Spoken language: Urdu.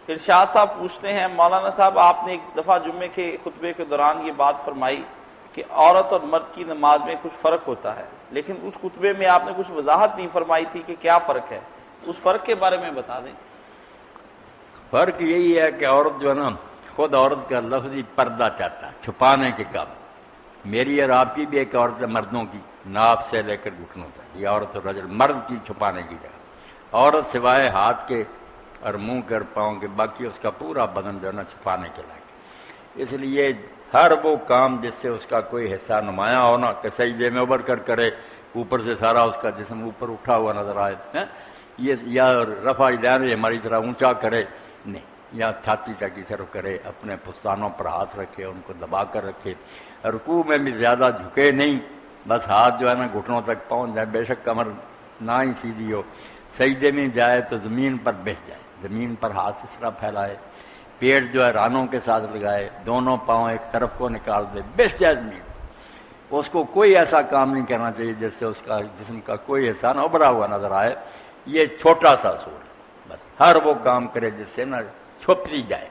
ارشاد صاحب پوچھتے ہیں مولانا صاحب آپ نے ایک دفعہ جمعے کے خطبے کے دوران یہ بات فرمائی کہ عورت اور مرد کی نماز میں کچھ فرق ہوتا ہے، لیکن اس خطبے میں آپ نے کچھ وضاحت نہیں فرمائی تھی کہ کیا فرق ہے، اس فرق کے بارے میں بتا دیں۔ فرق یہی ہے کہ عورت جو ہے نا خود عورت کا لفظی پردہ چاہتا ہے، چھپانے کے قابل۔ میری اور آپ کی بھی ایک عورت ہے مردوں کی، ناف سے لے کر گھٹنوں تک، یہ عورت اور رجل مرد کی چھپانے کی جگہ، عورت سوائے ہاتھ کے اور منہ کے اور پاؤں کے باقی اس کا پورا بدن جو ہے نا چھپانے کے لائق۔ اس لیے ہر وہ کام جس سے اس کا کوئی حصہ نمایاں ہونا کہ سجدے میں ابھر کر کرے، اوپر سے سارا اس کا جسم اوپر اٹھا ہوا نظر آئے، یہ یا رفع دین ہماری طرح اونچا کرے نہیں، یا چھاتی تک کی طرف کرے، اپنے پستانوں پر ہاتھ رکھے، ان کو دبا کر رکھے، رکوع میں بھی زیادہ جھکے نہیں، بس ہاتھ جو ہے نا گھٹنوں تک پہنچ جائے، بے شک کمر نہ ہی سیدھی ہو، سجدے میں جائے تو زمین پر بیٹھ جائے، زمین پر ہاتھ اس طرح پھیلائے، پیٹ جو ہے رانوں کے ساتھ لگائے، دونوں پاؤں ایک طرف کو نکال دے، بیٹھ جائے زمین۔ اس کو کوئی ایسا کام نہیں کرنا چاہیے جس سے اس کا جسم کا کوئی حصہ نہ ابھرا ہوا نظر آئے، یہ چھوٹا سا اصول ہے، بس ہر وہ کام کرے جس سے نہ چھپتی جائے۔